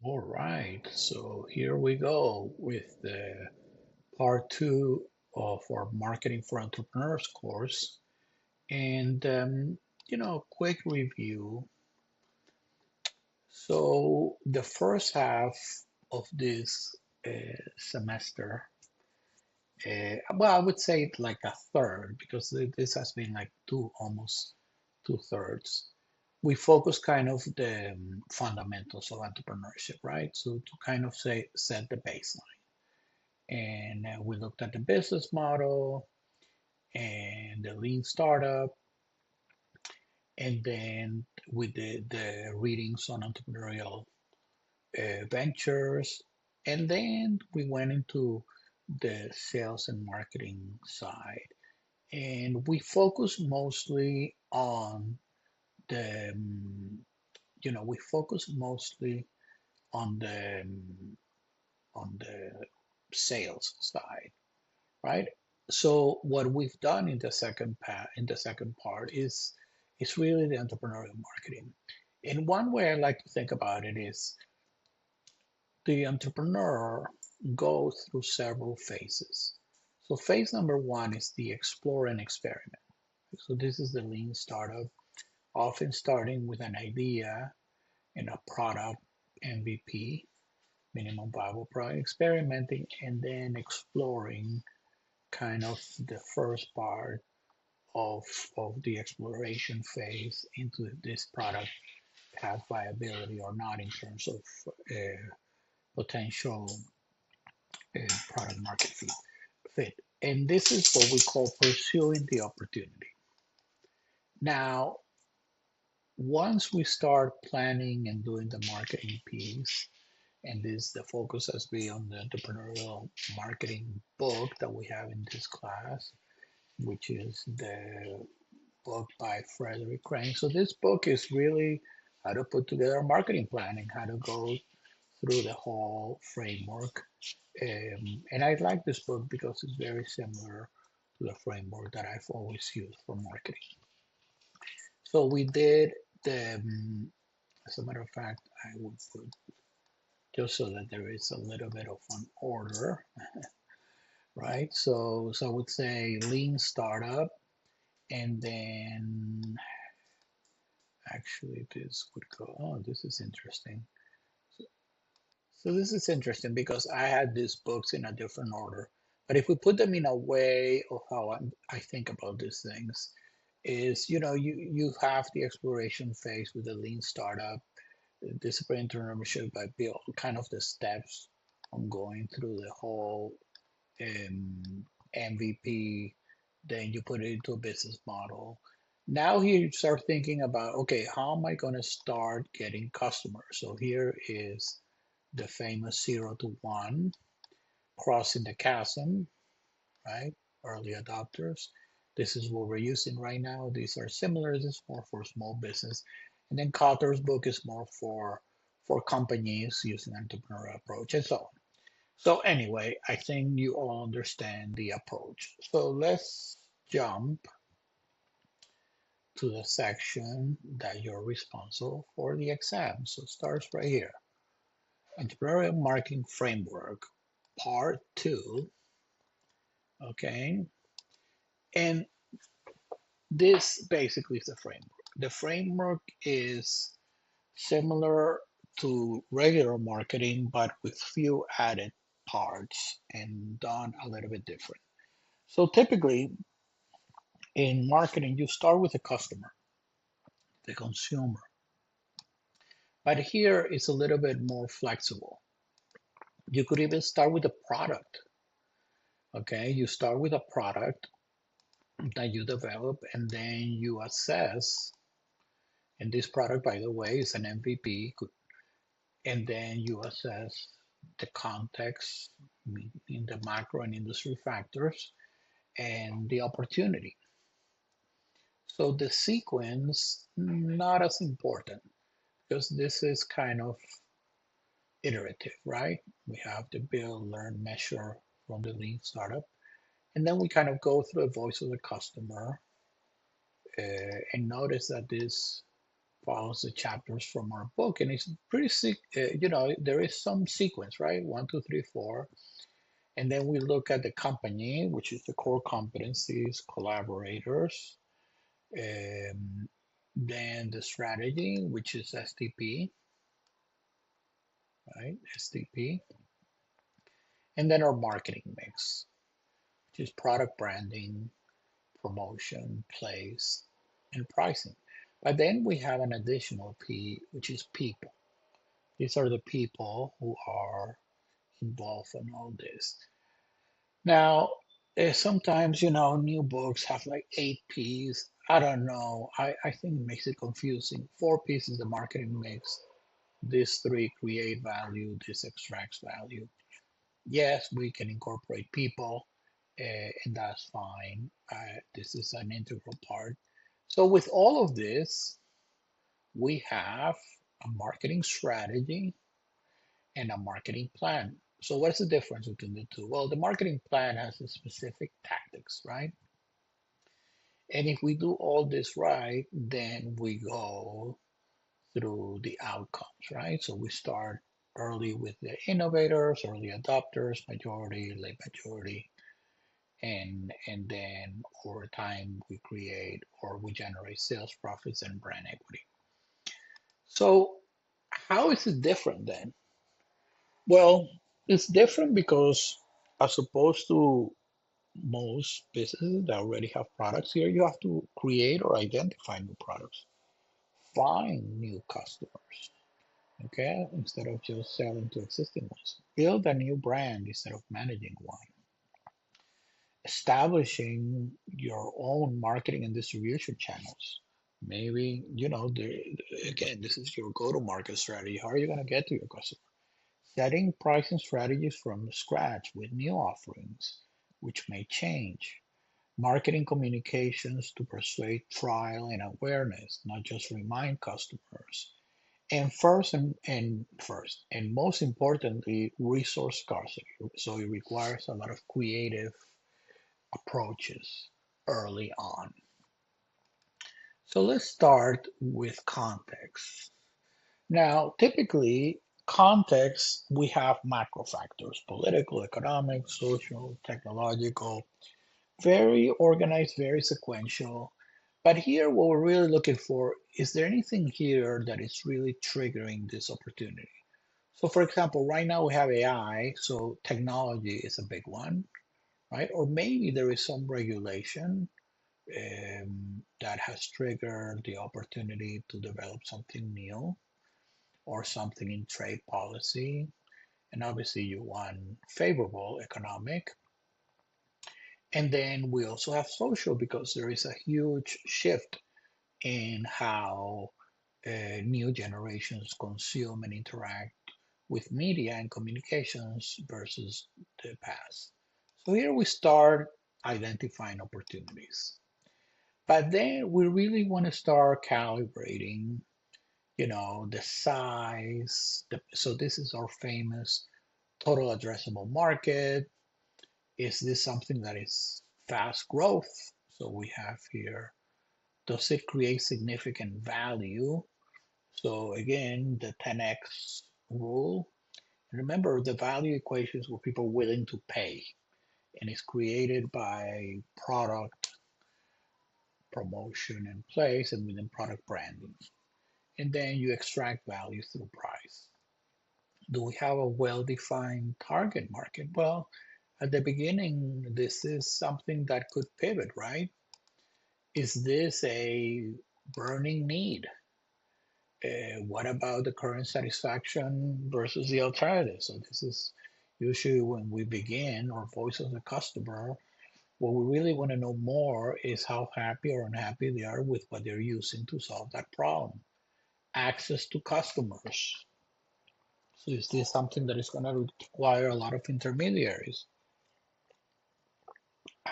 All right, so here we go with the part two of our Marketing for Entrepreneurs course. And, quick review. So, the first half of this semester, well, I would say like a third because this has been like almost two-thirds. We focus kind of the fundamentals of entrepreneurship, right? So to kind of set the baseline. And we looked at the business model and the lean startup, and then we did the readings on entrepreneurial ventures, and then we went into the sales and marketing side, and we focus mostly on the, we focus mostly on the sales side, right? So what we've done in the second part is really the entrepreneurial marketing. And one way I like to think about it is the entrepreneur goes through several phases. So phase number one is the explore and experiment. So this is the lean startup, often starting with an idea and a product MVP, minimum viable product, experimenting and then exploring kind of the first part of, of the exploration phase into this product has viability or not in terms of potential product market fit. And this is what we call pursuing the opportunity. Now, once we start planning and doing the marketing piece, and this the focus has been on the entrepreneurial marketing book that we have in this class, which is the book by Frederick Crane. So this book is really how to put together a marketing plan and how to go through the whole framework. And I like this book because it's very similar to the framework that I've always used for marketing. So we did the, as a matter of fact, I would put just so that there is a little bit of an order, right? So I would say lean startup, and then actually this would go, oh, this is interesting. So this is interesting because I had these books in a different order. But if we put them in a way of how I think about these things, is you have the exploration phase with the lean startup, discipline entrepreneurship by build kind of the steps on going through the whole MVP. Then you put it into a business model. Now here you start thinking about, okay, how am I going to start getting customers? So here is the famous 0 to 1, crossing the chasm, right? Early adopters. This is what we're using right now. These are similar. This is more for small business. And then Cotter's book is more for companies using entrepreneurial approach and so on. So anyway, I think you all understand the approach. So let's jump to the section that you're responsible for the exam. So it starts right here. Entrepreneurial Marketing Framework, Part 2. Okay. And this basically is the framework. The framework is similar to regular marketing, but with few added parts and done a little bit different. So typically in marketing, you start with the customer, the consumer. But here it's a little bit more flexible. You could even start with a product. Okay, you start with a product that you develop and then you assess. And this product, by the way, is an MVP. And then you assess the context in the macro and industry factors and the opportunity. So the sequence, not as important because this is kind of iterative, right? We have to build, learn, measure from the lean startup. And then we kind of go through the voice of the customer and notice that this follows the chapters from our book, and it's pretty, there is some sequence, right? One, two, three, four. And then we look at the company, which is the core competencies, collaborators, then the strategy, which is STP, right? STP. And then our marketing mix, which is product branding, promotion, place, and pricing. But then we have an additional P, which is people. These are the people who are involved in all this. Now, sometimes, new books have like 8 Ps. I don't know. I think it makes it confusing. 4 Ps is the marketing mix. These three create value. This extracts value. Yes, we can incorporate people, and that's fine. This is an integral part. So with all of this, we have a marketing strategy and a marketing plan. So what's the difference between the two? Well, the marketing plan has a specific tactics, right? And if we do all this right, then we go through the outcomes, right? So we start early with the innovators, early adopters, majority, late majority, and then over time we create or we generate sales profits and brand equity. So how is it different then? Well, it's different because as opposed to most businesses that already have products here, you have to create or identify new products, find new customers, okay, instead of just selling to existing ones. Build a new brand instead of managing one. Establishing your own marketing and distribution channels. Maybe, again, this is your go-to-market strategy. How are you going to get to your customer? Setting pricing strategies from scratch with new offerings, which may change. Marketing communications to persuade trial and awareness, not just remind customers. And first and most importantly, resource scarcity. So it requires a lot of creative approaches early on. So let's start with context. Now, typically, context, we have macro factors, political, economic, social, technological, very organized, very sequential. But here, what we're really looking for, is there anything here that is really triggering this opportunity? So for example, right now we have AI, so technology is a big one, right? Or maybe there is some regulation that has triggered the opportunity to develop something new or something in trade policy. And obviously you want favorable economic. And then we also have social because there is a huge shift in how new generations consume and interact with media and communications versus the past. So here we start identifying opportunities. But then we really want to start calibrating, the size. So this is our famous total addressable market. Is this something that is fast growth? So we have here, does it create significant value? So again, the 10x rule. Remember, the value equation is what people are willing to pay, and it's created by product promotion and place and within product branding. And then you extract value through price. Do we have a well-defined target market? Well, at the beginning, this is something that could pivot, right? Is this a burning need? What about the current satisfaction versus the alternative? So this is usually when we begin our voice of the customer. What we really want to know more is how happy or unhappy they are with what they're using to solve that problem. Access to customers. So is this something that is going to require a lot of intermediaries?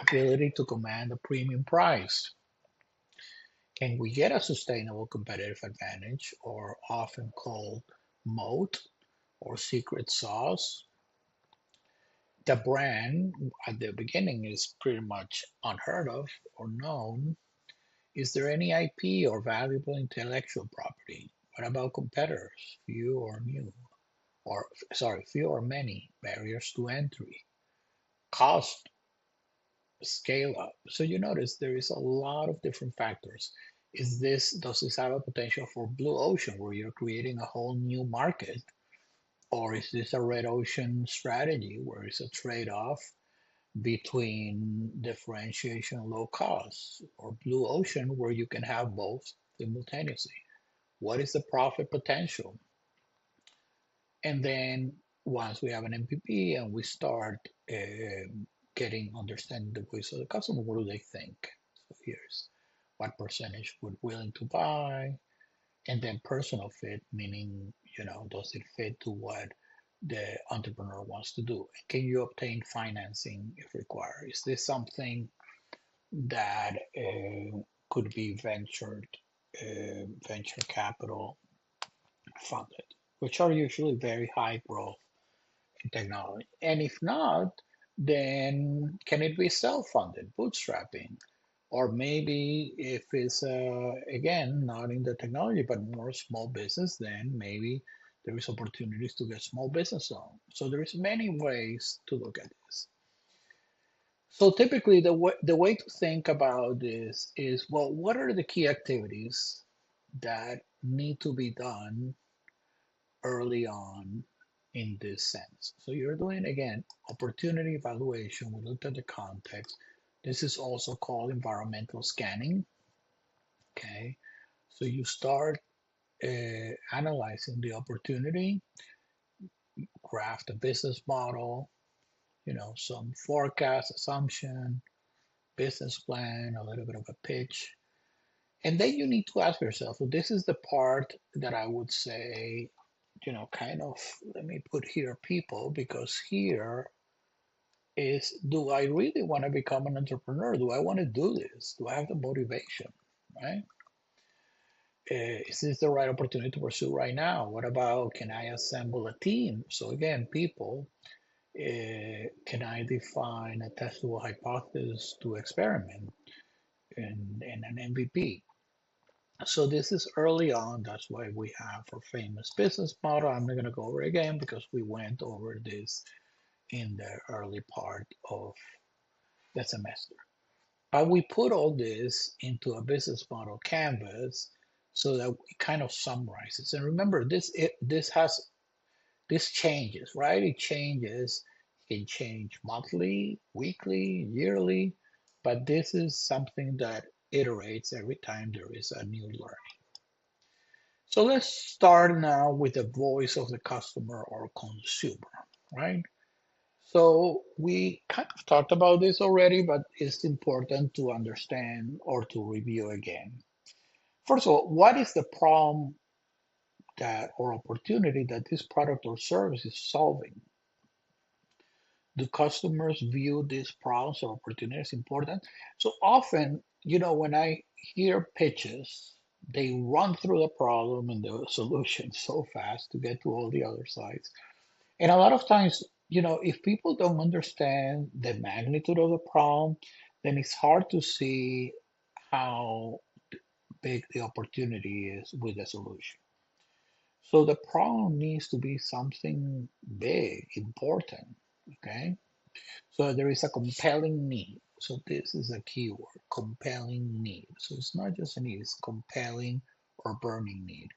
Ability to command a premium price. Can we get a sustainable competitive advantage, or often called moat or secret sauce? The brand at the beginning is pretty much unheard of or known. Is there any IP or valuable intellectual property? What about competitors? Few or new? Or, sorry, few or many barriers to entry? Cost, scale up. So you notice there is a lot of different factors. Does this have a potential for blue ocean where you're creating a whole new market? Or is this a red ocean strategy where it's a trade-off between differentiation and low cost, or blue ocean where you can have both simultaneously? What is the profit potential? And then once we have an MPP and we start getting understanding the voice of the customer, what do they think? So here's what percentage would willing to buy, and then personal fit, meaning, does it fit to what the entrepreneur wants to do? Can you obtain financing if required? Is this something that could be venture capital funded, which are usually very high growth in technology? And if not, then can it be self-funded, bootstrapping? Or maybe if it's, again, not in the technology, but more small business, then maybe there is opportunities to get small business loan. So there is many ways to look at this. So typically the way to think about this is, well, what are the key activities that need to be done early on in this sense? So you're doing, again, opportunity evaluation. We looked at the context. This is also called environmental scanning. Okay. So you start analyzing the opportunity, craft a business model, some forecast, assumption, business plan, a little bit of a pitch. And then you need to ask yourself, well, this is the part that I would say, kind of, let me put here people, because here is, do I really want to become an entrepreneur? Do I want to do this? Do I have the motivation, right? Is this the right opportunity to pursue right now? What about, can I assemble a team? So again, people, can I define a testable hypothesis to experiment in an MVP? So this is early on. That's why we have our famous business model. I'm not going to go over it again because we went over this in the early part of the semester. But we put all this into a business model canvas so that it kind of summarizes. And remember, this changes, right? It changes. It can change monthly, weekly, yearly, but this is something that iterates every time there is a new learning. So let's start now with the voice of the customer or consumer, right? So we kind of talked about this already, but it's important to understand or to review again. First of all, what is the problem that or opportunity that this product or service is solving? Do customers view these problems or opportunities important? So often, when I hear pitches, they run through the problem and the solution so fast to get to all the other sides. And a lot of times, if people don't understand the magnitude of the problem, then it's hard to see how big the opportunity is with the solution. So the problem needs to be something big, important, okay? So there is a compelling need. So this is a key word, compelling need. So it's not just a need, it's compelling or burning need.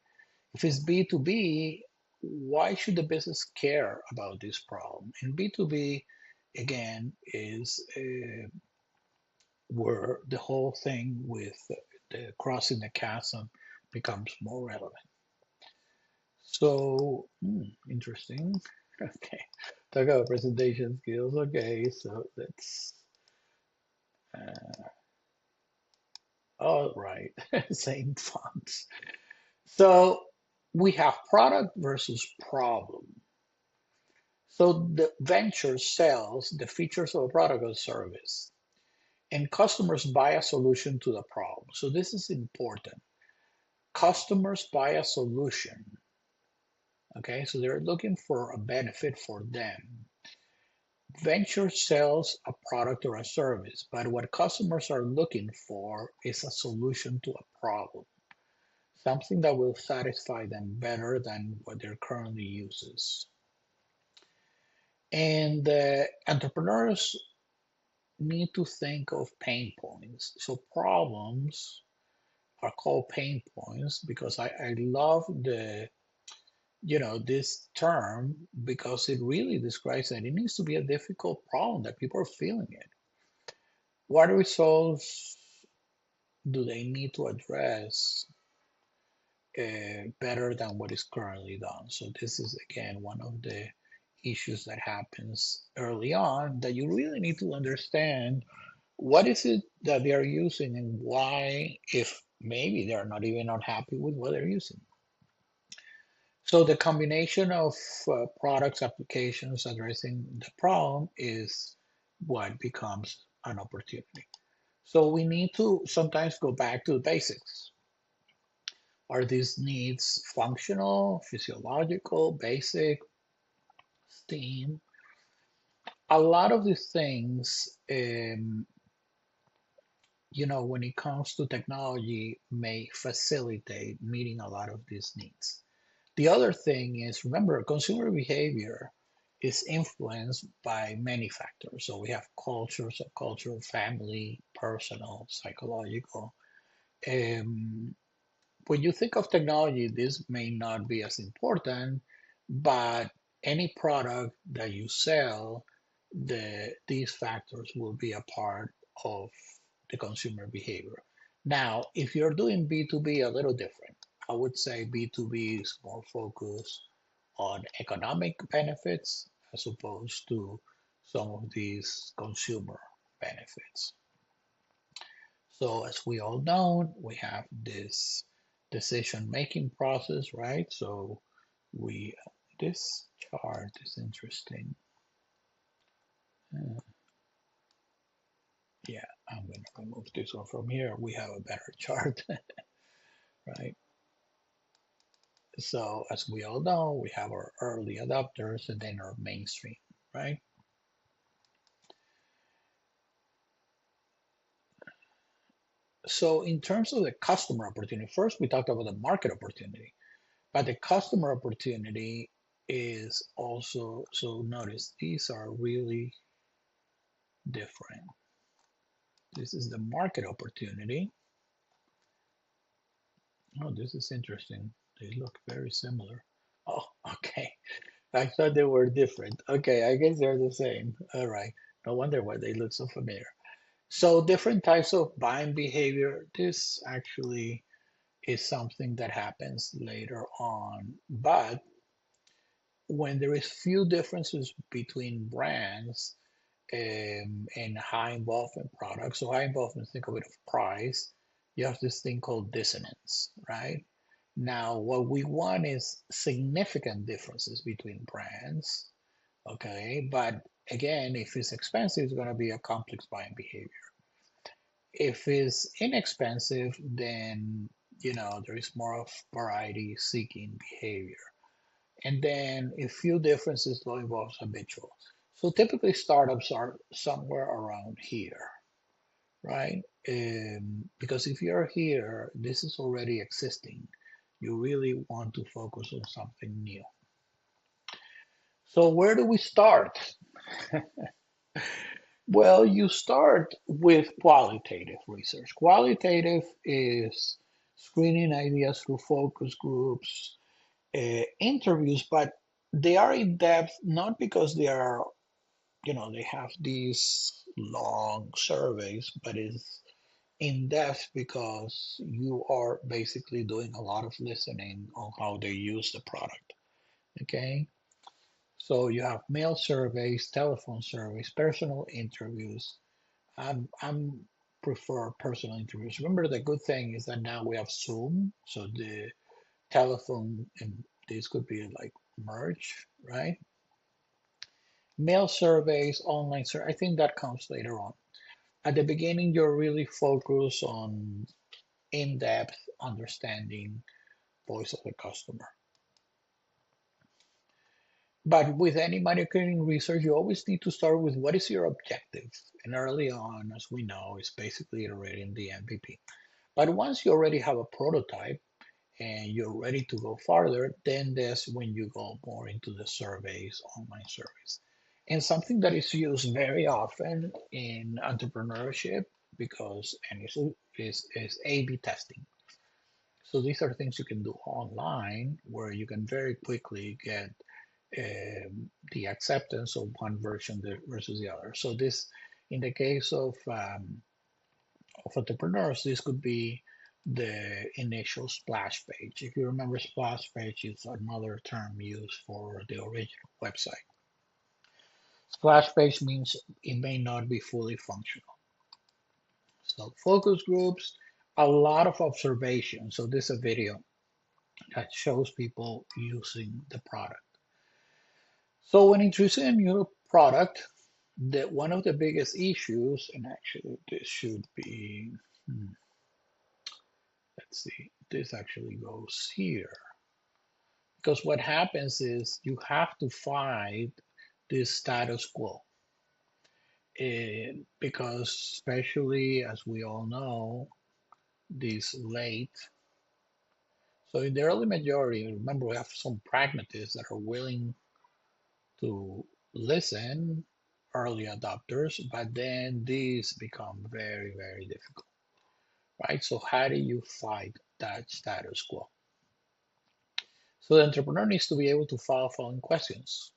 If it's B2B, why should the business care about this problem? And B2B, again, is where the whole thing with the crossing the chasm becomes more relevant. So, interesting. Okay, talk about presentation skills. Okay, so let's, all right, same fonts. So we have product versus problem. So the venture sells the features of a product or service, and customers buy a solution to the problem. So this is important. Customers buy a solution. Okay, so they're looking for a benefit for them. Venture sells a product or a service, but what customers are looking for is a solution to a problem, something that will satisfy them better than what they're currently uses. And entrepreneurs need to think of pain points. So problems are called pain points because I love this term because it really describes that it needs to be a difficult problem that people are feeling it. What results do they need to address better than what is currently done? So this is again one of the issues that happens early on that you really need to understand what is it that they are using and why, if maybe they're not even unhappy with what they're using. So the combination of products, applications addressing the problem is what becomes an opportunity. So we need to sometimes go back to the basics. Are these needs functional, physiological, basic, STEAM? A lot of these things, when it comes to technology, may facilitate meeting a lot of these needs. The other thing is, remember, consumer behavior is influenced by many factors. So we have culture, subcultural, family, personal, psychological. Um, when you think of technology, this may not be as important, but any product that you sell, these factors will be a part of the consumer behavior. Now, if you're doing B2B, a little different. I would say B2B is more focused on economic benefits as opposed to some of these consumer benefits. So as we all know, we have this decision-making process, right? So we, this chart is interesting. Uh, yeah, I'm going to remove this one from here. We have a better chart, right? So as we all know, we have our early adopters and then our mainstream, right? So in terms of the customer opportunity, first we talked about the market opportunity, but the customer opportunity is also, so notice these are really different. This is the market opportunity. Oh, this is interesting. They look very similar. Oh, okay. I thought they were different. Okay, I guess they're the same. All right. No wonder why they look so familiar. So different types of buying behavior. This actually is something that happens later on. But when there is few differences between brands, and high involvement products. So high involvement, think of it of price. You have this thing called dissonance, right? Now, what we want is significant differences between brands, okay? But again, if it's expensive, it's going to be a complex buying behavior. If it's inexpensive, then there is more of variety seeking behavior. And then a few differences will involve habitual. So typically startups are somewhere around here, right? Because if you're here, this is already existing. You really want to focus on something new. So where do we start? Well, you start with qualitative research. Qualitative is screening ideas through focus groups, interviews, but they are in depth not because they have these long surveys, but it's in depth because you are basically doing a lot of listening on how they use the product. Okay. So you have mail surveys, telephone surveys, personal interviews. I'm prefer personal interviews. Remember, the good thing is that now we have Zoom, so the telephone and this could be like merge, right? Mail surveys, online survey. I think that comes later on. At the beginning, you're really focused on in-depth understanding voice of the customer. But with any marketing research, you always need to start with what is your objective. And early on, as we know, is basically iterating the MVP. But once you already have a prototype and you're ready to go farther, then that's when you go more into the surveys, online surveys. And something that is used very often in entrepreneurship because and is A/B testing. So these are things you can do online where you can very quickly get the acceptance of one version versus the other. So this, in the case of entrepreneurs, this could be the initial splash page. If you remember, splash page is another term used for the original website. Splash page means it may not be fully functional. So focus groups, a lot of observation. So this is a video that shows people using the product. So when introducing a new product, one of the biggest issues, and actually this should be, let's see, this actually goes here. Because what happens is you have to fight this status quo. Because especially as we all know, this late. So in the early majority, remember we have some pragmatists that are willing to listen, early adopters, but then these become very, very difficult, right? So how do you fight that status quo? So the entrepreneur needs to be able to follow following questions.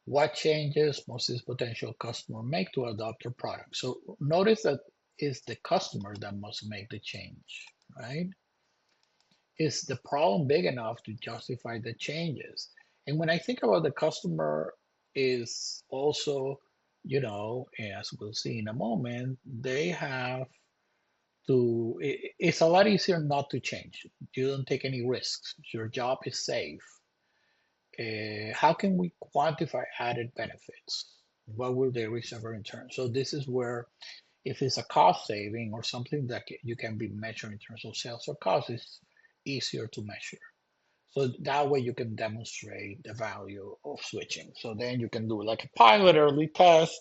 What changes must this potential customer make to adopt your product? So notice that it's the customer that must make the change, right? Is the problem big enough to justify the changes? And when I think about the customer is also, as we'll see in a moment, they have it's a lot easier not to change. You don't take any risks. Your job is safe. How can we quantify added benefits? What will they receive in return? So this is where if it's a cost saving or something that you can be measured in terms of sales or cost, it's easier to measure. So that way you can demonstrate the value of switching. So then you can do like a pilot early test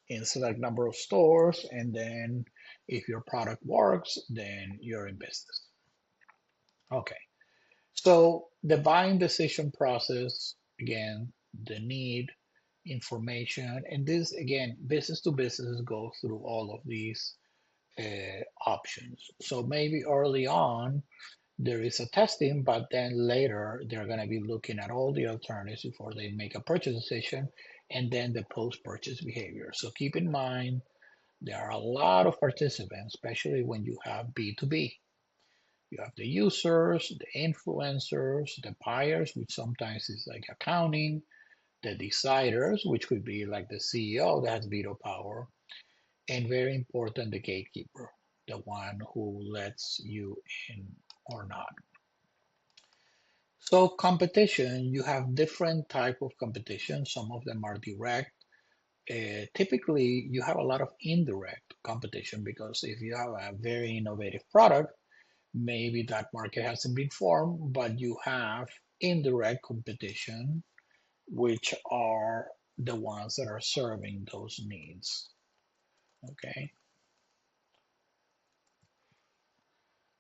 in select number of stores, and then if your product works, then you're in business. Okay. So the buying decision process, again, the need, information, and this again, business to business go through all of these options. So maybe early on there is a testing, but then later they're going to be looking at all the alternatives before they make a purchase decision, and then the post-purchase behavior. So keep in mind there are a lot of participants, especially when you have B2B. You have the users, the influencers, the buyers, which sometimes is like accounting, the deciders, which could be like the CEO that has veto power, and very important, the gatekeeper, the one who lets you in or not. So competition, you have different type of competition. Some of them are direct. Typically, you have a lot of indirect competition because if you have a very innovative product, maybe that market hasn't been formed, but you have indirect competition, which are the ones that are serving those needs. Okay.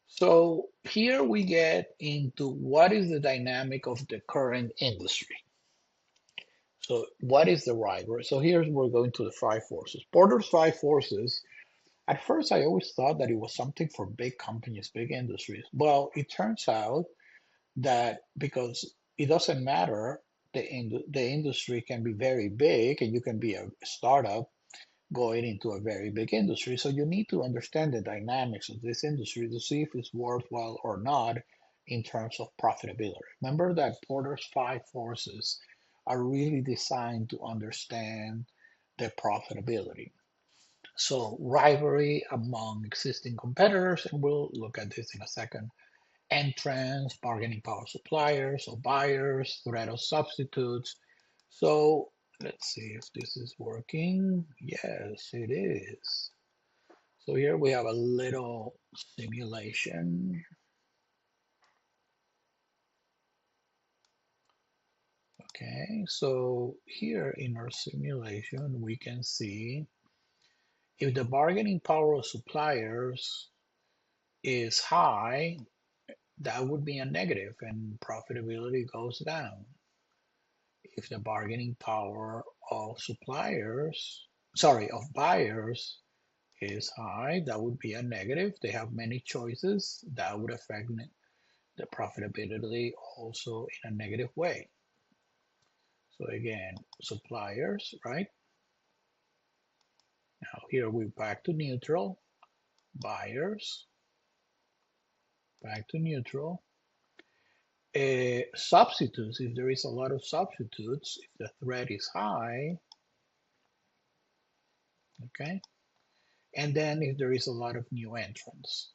So here we get into what is the dynamic of the current industry. So what is the driver? So here's we're going to the five forces. Porter's five forces. At first, I always thought that it was something for big companies, big industries. Well, it turns out that because it doesn't matter, the industry can be very big, and you can be a startup going into a very big industry. So you need to understand the dynamics of this industry to see if it's worthwhile or not in terms of profitability. Remember that Porter's five forces are really designed to understand the profitability. So rivalry among existing competitors, and we'll look at this in a second. Entrants, bargaining power suppliers or buyers, threat of substitutes. So let's see if this is working. Yes, it is. So here we have a little simulation. Okay, so here in our simulation, we can see if the bargaining power of suppliers is high, that would be a negative and profitability goes down. If the bargaining power of of buyers is high, that would be a negative. They have many choices. That would affect the profitability also in a negative way. So again, suppliers, right? Now here we're back to neutral, buyers, back to neutral. Substitutes, if there is a lot of substitutes, if the threat is high, okay? And then if there is a lot of new entrants.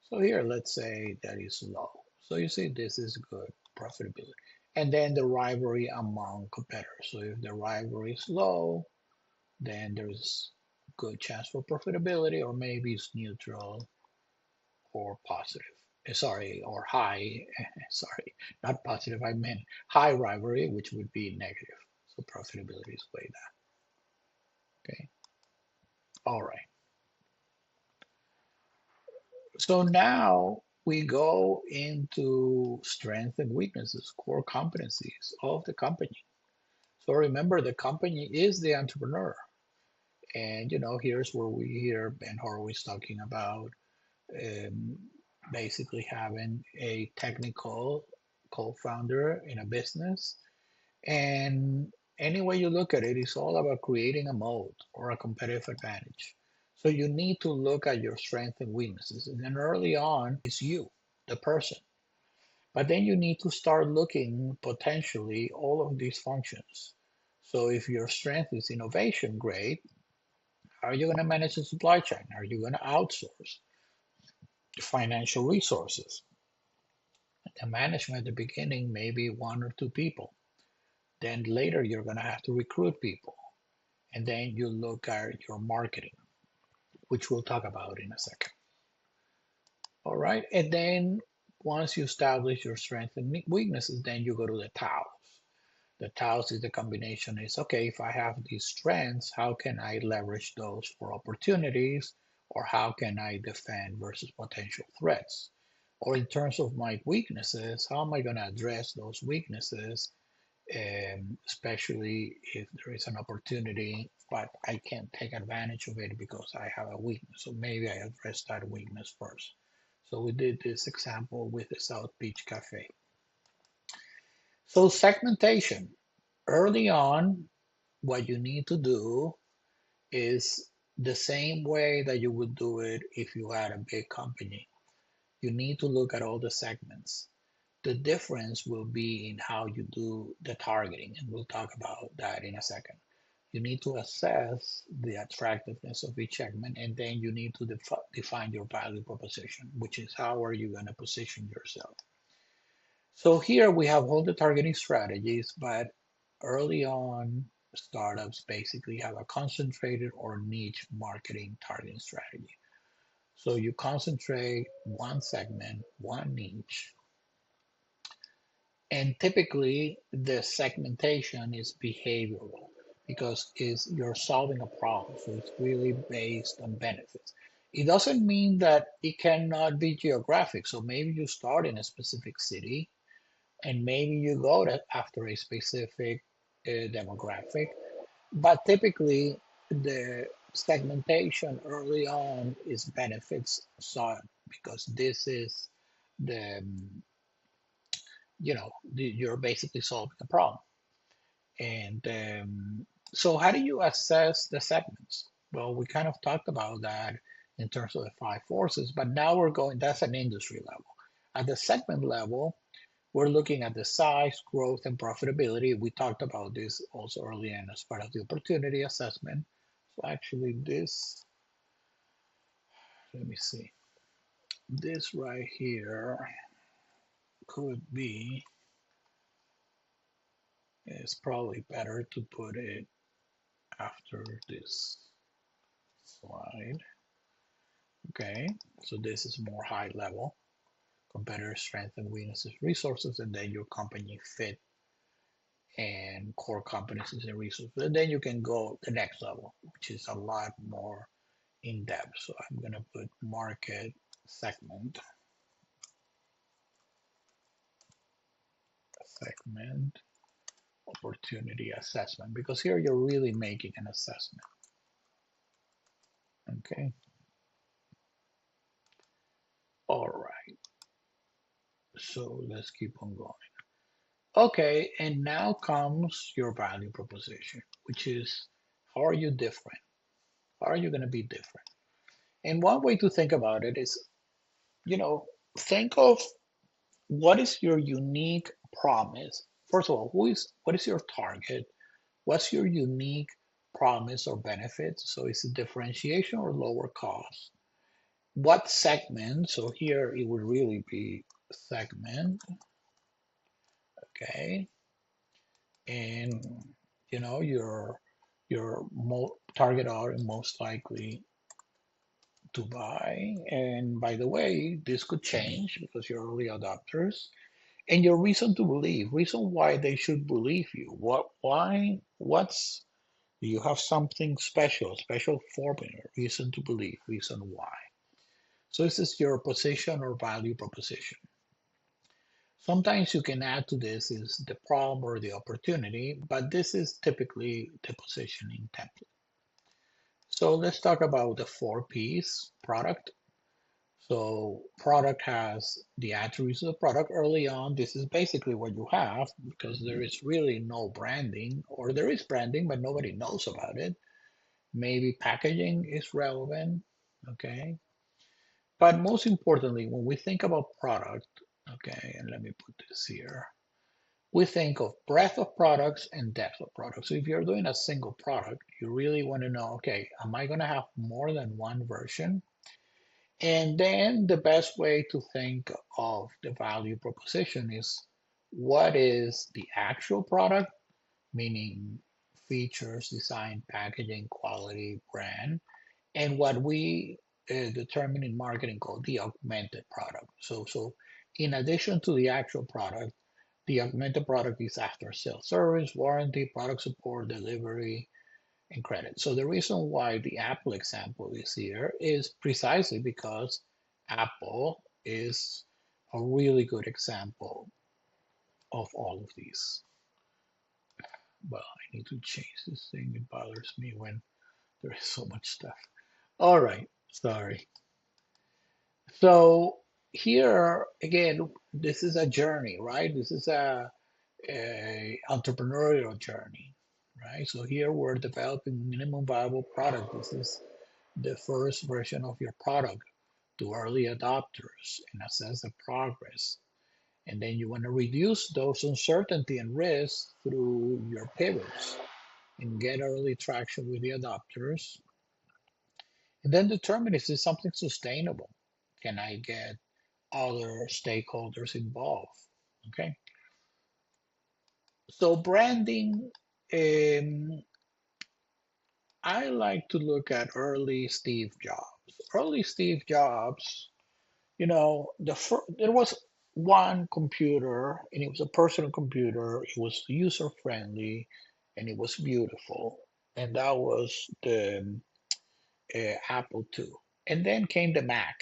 So here, let's say that is low. So you see this is good profitability. And then the rivalry among competitors. So if the rivalry is low, then there's good chance for profitability, or maybe it's neutral or positive. Sorry, or high. Sorry, not positive. I meant high rivalry, which would be negative. So profitability is way down. Okay. All right. So now we go into strengths and weaknesses, core competencies of the company. So remember, the company is the entrepreneur. And here's where we hear Ben Horowitz talking about um, basically having a technical co-founder in a business. And any way you look at it, it's all about creating a moat or a competitive advantage. So you need to look at your strengths and weaknesses. And then early on, it's you, the person. But then you need to start looking potentially all of these functions. So if your strength is innovation, great. How are you going to manage the supply chain? Are you going to outsource financial resources? The management at the beginning, maybe one or two people. Then later, you're going to have to recruit people. And then you look at your marketing, which we'll talk about in a second. All right. And then once you establish your strengths and weaknesses, then you go to the TOWs. The TOWs is the combination is, okay, if I have these strengths, how can I leverage those for opportunities? Or how can I defend versus potential threats? Or in terms of my weaknesses, how am I going to address those weaknesses, especially if there is an opportunity, but I can't take advantage of it because I have a weakness. So maybe I address that weakness first. So we did this example with the South Beach Cafe. So segmentation. Early on, what you need to do is the same way that you would do it if you had a big company. You need to look at all the segments. The difference will be in how you do the targeting, and we'll talk about that in a second. You need to assess the attractiveness of each segment, and then you need to define your value proposition, which is how are you going to position yourself. So here we have all the targeting strategies, but early on, startups basically have a concentrated or niche marketing targeting strategy. So you concentrate one segment, one niche, and typically the segmentation is behavioral because you're solving a problem. So it's really based on benefits. It doesn't mean that it cannot be geographic. So maybe you start in a specific city and maybe you go after a specific demographic, but typically the segmentation early on is benefits sought because this is the you're basically solving a problem. And so how do you assess the segments? Well, we kind of talked about that in terms of the five forces, but now that's an industry level. At the segment level, we're looking at the size, growth, and profitability. We talked about this also early on as part of the opportunity assessment. So actually let me see, this right here could be, it's probably better to put it after this slide. Okay, so this is more high level, competitor strength and weaknesses, resources, and then your company fit and core competencies and resources. And then you can go the next level, which is a lot more in depth. So I'm going to put market segment opportunity assessment, because here you're really making an assessment. Okay. All right. So let's keep on going. Okay. And now comes your value proposition, which is how are you different? How are you going to be different? And one way to think about it is, think of what is your unique promise. First of all, what is your target? What's your unique promise or benefit? So is it differentiation or lower cost? What segment? So here it would really be segment, okay? And your target audience most likely to buy. And by the way, this could change because you're early adopters. And your reason to believe, reason why they should believe you. What's do you have something special, special formula, reason to believe, reason why? So this is your position or value proposition. Sometimes you can add to this is the problem or the opportunity, but this is typically the positioning template. So let's talk about the 4 Ps product. So product has the attributes of the product early on. This is basically what you have because there is really no branding, or there is branding, but nobody knows about it. Maybe packaging is relevant, okay? But most importantly, when we think about product, okay, and let me put this here, we think of breadth of products and depth of products. So if you're doing a single product, you really want to know, okay, am I going to have more than one version? And then the best way to think of the value proposition is what is the actual product, meaning features, design, packaging, quality, brand, and what we determine in marketing called the augmented product. So in addition to the actual product, the augmented product is after sales service, warranty, product support, delivery, and credit. So the reason why the Apple example is here is precisely because Apple is a really good example of all of these. Well, I need to change this thing. It bothers me when there is so much stuff. All right, sorry. So here again, this is a journey, right? This is a entrepreneurial journey, right? So here we're developing minimum viable product. This is the first version of your product to early adopters and assess the progress. And then you want to reduce those uncertainty and risks through your pivots and get early traction with the adopters. And then determine is this something sustainable? Can I get other stakeholders involved? Okay. So branding, um, I like to look at early Steve Jobs. Early Steve Jobs, there was one computer, and it was a personal computer. It was user friendly, and it was beautiful, and that was the Apple II. And then came the Mac,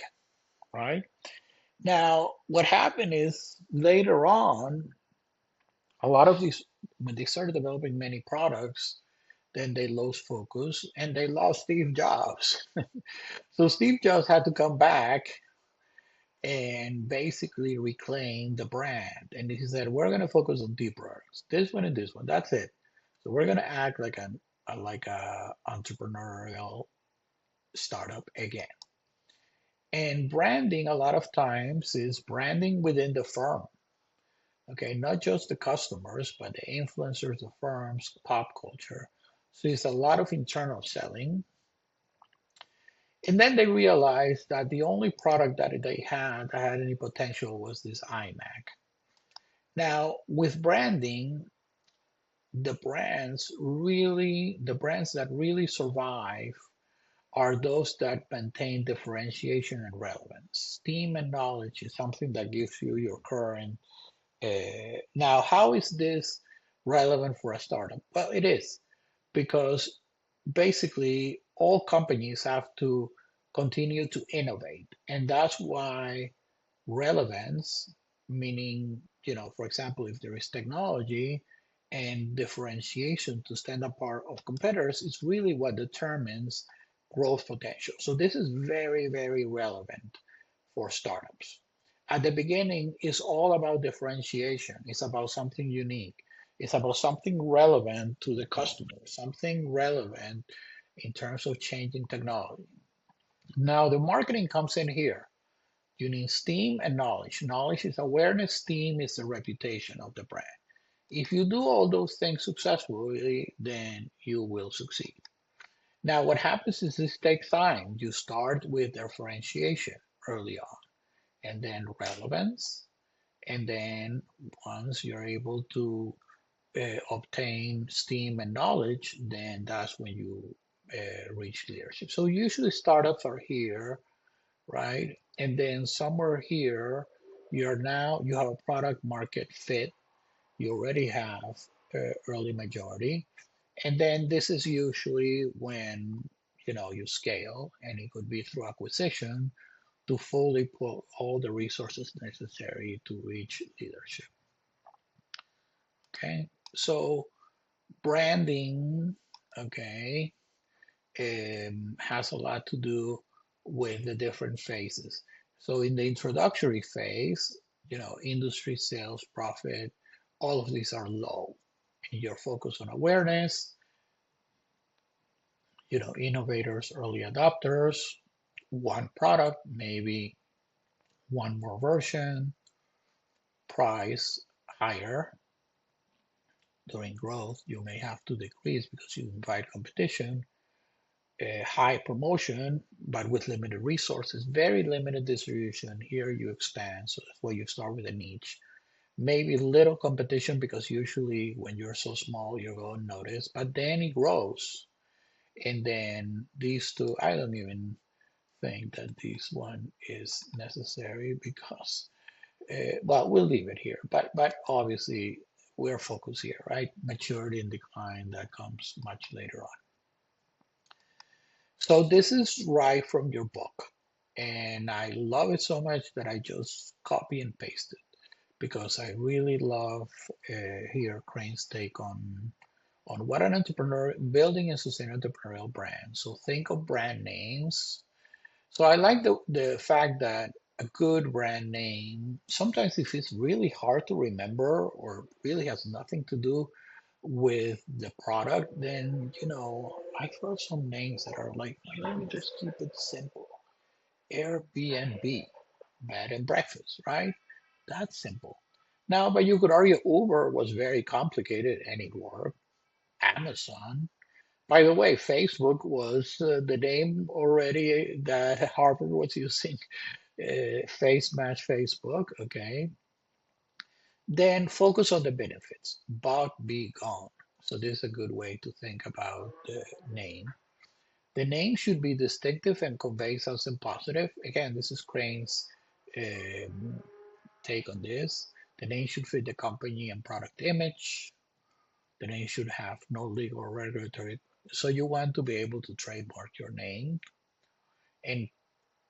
right? Now, what happened is later on, a lot of these, when they started developing many products, then they lost focus and they lost Steve Jobs. So Steve Jobs had to come back and basically reclaim the brand. And he said, we're going to focus on 2 products, this one and this one. That's it. So we're going to act like a entrepreneurial startup again. And branding a lot of times is branding within the firm. Okay, not just the customers, but the influencers, the firms, pop culture. So it's a lot of internal selling. And then they realized that the only product that they had that had any potential was this iMac. Now, with branding, the brands that really survive are those that maintain differentiation and relevance. Steam and knowledge is something that gives you your current. Now, how is this? relevant for a startup? Well, it is, because basically all companies have to continue to innovate. And that's why relevance, meaning, for example, if there is technology and differentiation to stand apart of competitors, is really what determines growth potential. So this is very, very relevant for startups. At the beginning, it's all about differentiation. It's about something unique. It's about something relevant to the customer, something relevant in terms of changing technology. Now, the marketing comes in here. You need steam and knowledge. Knowledge is awareness, steam is the reputation of the brand. If you do all those things successfully, then you will succeed. Now, what happens is this takes time. You start with differentiation early on, and then relevance. And then once you're able to obtain steam and knowledge, then that's when you reach leadership. So usually startups are here, right? And then somewhere here, you have a product market fit. You already have early majority. And then this is usually when you scale, and it could be through acquisition to fully put all the resources necessary to reach leadership. Okay, so branding, okay, has a lot to do with the different phases. So in the introductory phase, industry, sales, profit, all of these are low. And you're focused on awareness, innovators, early adopters, one product, maybe one more version, price higher. During growth, you may have to decrease because you invite competition, a high promotion, but with limited resources, very limited distribution. Here you expand, so that's why you start with a niche. Maybe little competition because usually when you're so small, you're going to notice, but then it grows. And then these two, I don't even think that this one is necessary because, well, we'll leave it here. But obviously, we're focused here, right? Maturity and decline, that comes much later on. So this is right from your book. And I love it so much that I just copy and paste it because I really love here Crane's take on what an entrepreneur building and sustaining entrepreneurial brand. So think of brand names. So I like the fact that a good brand name, sometimes if it's really hard to remember or really has nothing to do with the product, then I throw some names that are like, let me just keep it simple. Airbnb, bed and breakfast, right? That's simple. Now, but you could argue Uber was very complicated and it worked. Amazon. By the way, Facebook was the name already that Harvard was using. Face match Facebook, okay? Then focus on the benefits, but be gone. So this is a good way to think about the name. The name should be distinctive and convey something positive. Again, this is Crane's um, take on this. The name should fit the company and product image. The name should have no legal or regulatory. So you want to be able to trademark your name. And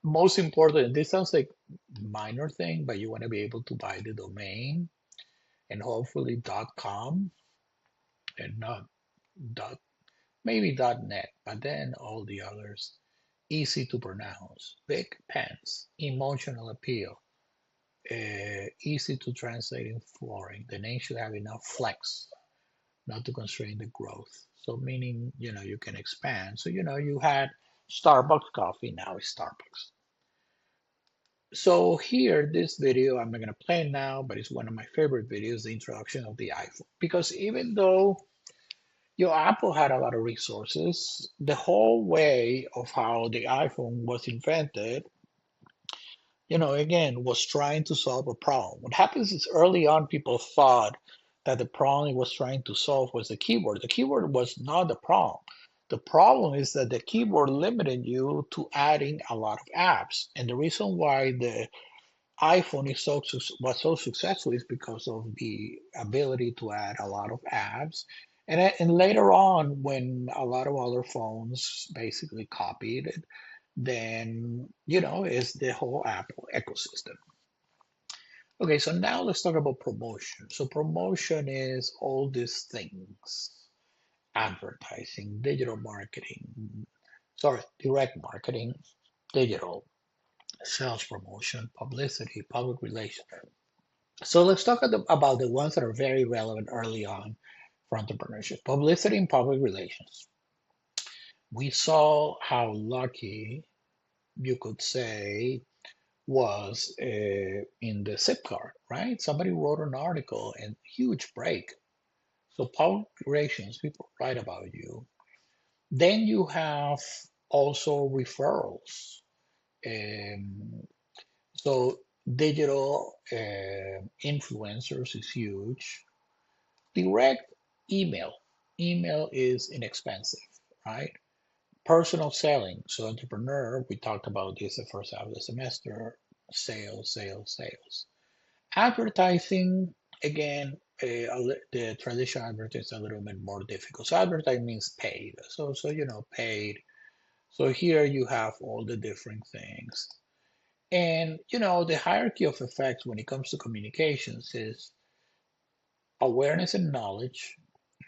most important, this sounds like minor thing, but you want to be able to buy the domain and hopefully .com and not dot maybe .net, but then all the others easy to pronounce, big pens, emotional appeal, easy to translate in flooring. The name should have enough flex, not to constrain the growth. So meaning, you can expand. So, you had Starbucks coffee, now it's Starbucks. So here, this video, I'm not gonna play it now, but it's one of my favorite videos, the introduction of the iPhone. Because even though your Apple had a lot of resources, the whole way of how the iPhone was invented, again, was trying to solve a problem. What happens is early on, people thought that the problem it was trying to solve was the keyboard. The keyboard was not the problem. The problem is that the keyboard limited you to adding a lot of apps. And the reason why the iPhone is was so successful is because of the ability to add a lot of apps. And later on, when a lot of other phones basically copied it, then, is the whole Apple ecosystem. Okay, so now let's talk about promotion. So promotion is all these things: advertising, digital marketing, sorry, direct marketing, digital, sales promotion, publicity, public relations. So let's talk about the ones that are very relevant early on for entrepreneurship. Publicity and public relations. We saw how lucky you could say was in the Zipcar, right? Somebody wrote an article and huge break. So public relations, people write about you. Then you have also referrals. Um, so digital influencers is huge. Direct email. Email is inexpensive, right? Personal selling. So entrepreneur, we talked about this the first half of the semester. Sales, sales, sales. Advertising, again, the traditional advertising is a little bit more difficult. So advertising means paid. So paid. So here you have all the different things. And the hierarchy of effects when it comes to communications is awareness and knowledge.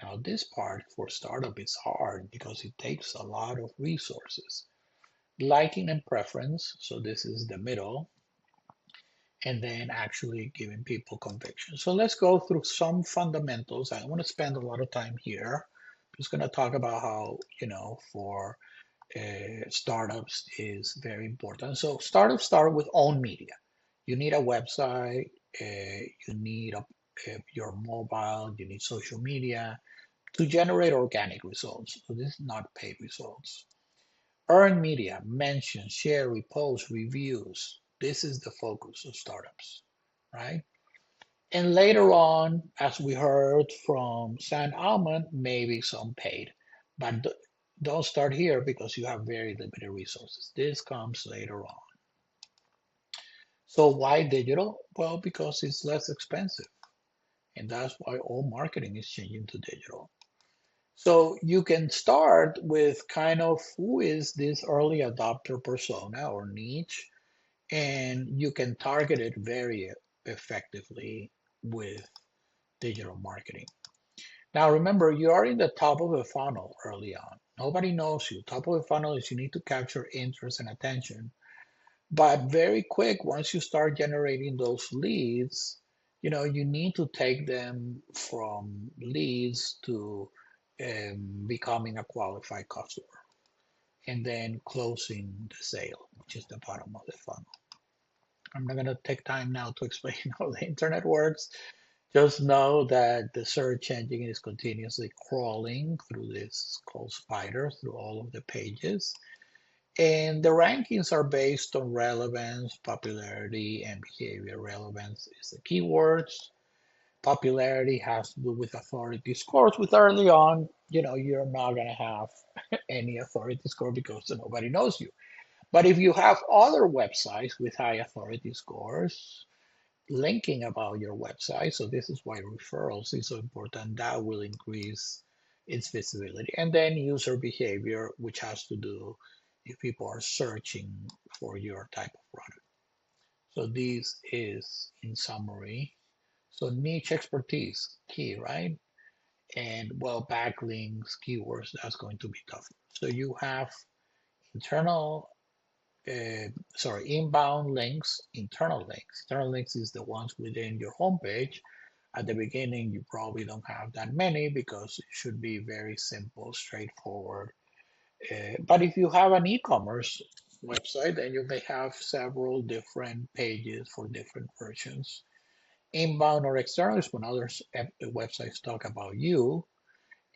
Now, this part for startup is hard because it takes a lot of resources. Liking and preference, so this is the middle, and then actually giving people conviction. So let's go through some fundamentals. I don't want to spend a lot of time here. I'm just going to talk about how, for startups is very important. So startups start with own media. You need a website, you need your mobile, you need social media to generate organic results. So this is not paid results. Earned media, mentions, share, repost, reviews. This is the focus of startups, right? And later on, as we heard from Sam Alman, maybe some paid. But don't start here because you have very limited resources. This comes later on. So why digital? Well, because it's less expensive. And that's why all marketing is changing to digital. So you can start with kind of who is this early adopter persona or niche, and you can target it very effectively with digital marketing. Now, remember, you are in the top of the funnel early on. Nobody knows you. Top of the funnel is you need to capture interest and attention. But very quick, once you start generating those leads, you need to take them from leads to becoming a qualified customer and then closing the sale, which is the bottom of the funnel. I'm not going to take time now to explain how the internet works. Just know that the search engine is continuously crawling through this called spider through all of the pages. And the rankings are based on relevance, popularity, and behavior. Relevance is the keywords. Popularity has to do with authority scores. With early on, you're not going to have any authority score because nobody knows you. But if you have other websites with high authority scores, linking about your website. So this is why referrals is so important. That will increase its visibility. And then user behavior, which has to do if people are searching for your type of product. So this is in summary. So niche expertise, key, right? And well, backlinks, keywords, that's going to be tough. So you have internal inbound links, internal links. Internal links is the ones within your homepage. At the beginning, you probably don't have that many because it should be very simple, straightforward. But if you have an e-commerce website, then you may have several different pages for different versions. Inbound or external is when other websites talk about you,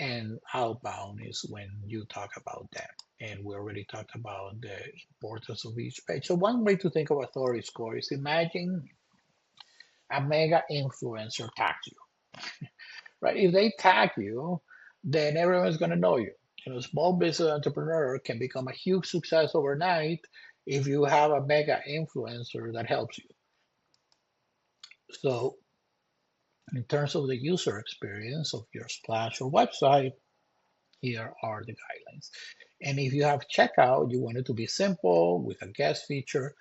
and outbound is when you talk about them. And we already talked about the importance of each page. So one way to think of authority score is imagine a mega influencer tags you, right? If they tag you, then everyone's going to know you. Small business entrepreneur can become a huge success overnight if you have a mega influencer that helps you. So in terms of the user experience of your Splash or website, here are the guidelines. And if you have checkout, you want it to be simple with a guest feature.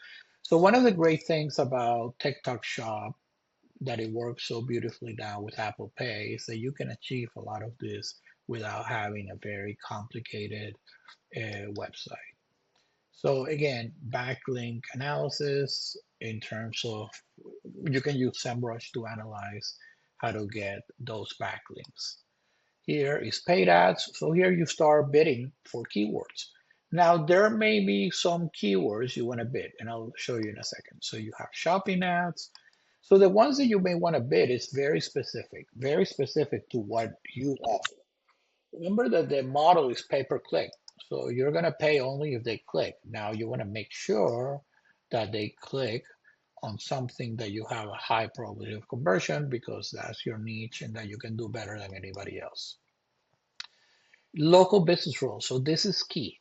So one of the great things about TikTok Shop that it works so beautifully now with Apple Pay is that you can achieve a lot of this without having a very complicated website. So again, backlink analysis in terms of you can use SEMrush to analyze how to get those backlinks. Here is paid ads. So here you start bidding for keywords. Now there may be some keywords you want to bid, and I'll show you in a second. So you have shopping ads. So the ones that you may want to bid is very specific to what you offer. Remember that the model is pay per click. So you're going to pay only if they click. Now you want to make sure that they click on something that you have a high probability of conversion because that's your niche and that you can do better than anybody else. Local business rules. So this is key.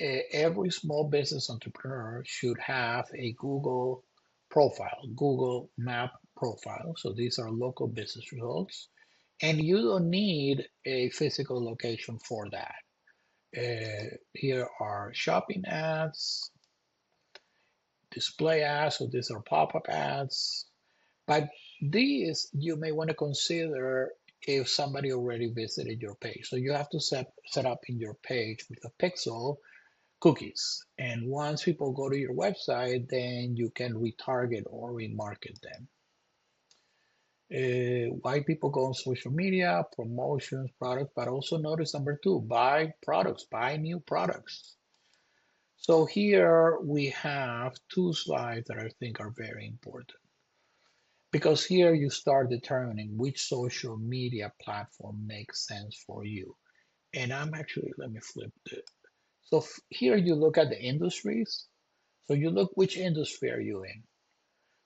Every small business entrepreneur should have a Google profile, Google Map profile. So these are local business results. And you don't need a physical location for that. Here are shopping ads, display ads, so these are pop-up ads. But these you may want to consider if somebody already visited your page. So you have to set up in your page with a pixel cookies. And once people go to your website, then you can retarget or remarket them. Why people go on social media, promotions, products, but also notice number two, buy products, buy new products. So here we have two slides that I think are very important because here you start determining which social media platform makes sense for you. And I'm actually, let me flip it. So here you look at the industries. So you look which industry are you in.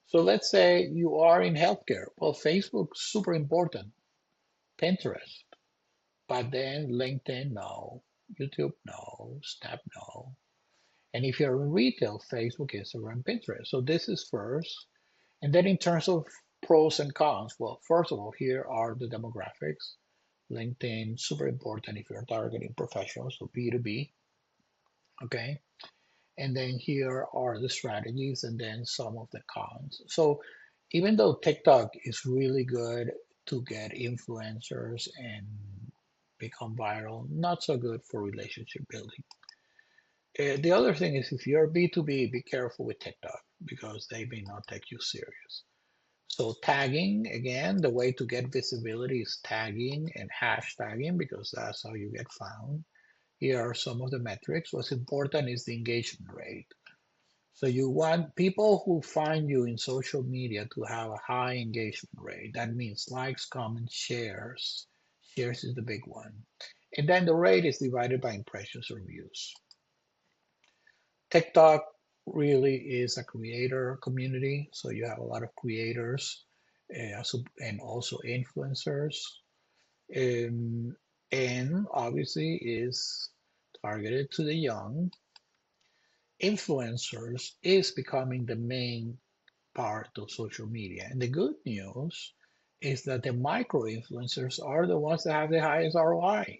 So let's say you are in healthcare. Well, Facebook's super important, Pinterest, but then LinkedIn, no, YouTube, no, Snap, no. And if you're in retail, Facebook, Instagram, Pinterest. So this is first. And then in terms of pros and cons, well, first of all, here are the demographics. LinkedIn, super important if you're targeting professionals, so B2B, okay? And then here are the strategies and then some of the cons. So even though TikTok is really good to get influencers and become viral, not so good for relationship building. The other thing is if you're B2B, be careful with TikTok because they may not take you serious. So tagging, again, the way to get visibility is tagging and hashtagging because that's how you get found. Here are some of the metrics. What's important is the engagement rate. So you want people who find you in social media to have a high engagement rate. That means likes, comments, shares. Shares is the big one. And then the rate is divided by impressions or views. TikTok really is a creator community. So you have a lot of creators and also influencers. Um, and obviously is targeted to the young. Influencers is becoming the main part of social media. And the good news is that the micro influencers are the ones that have the highest ROI.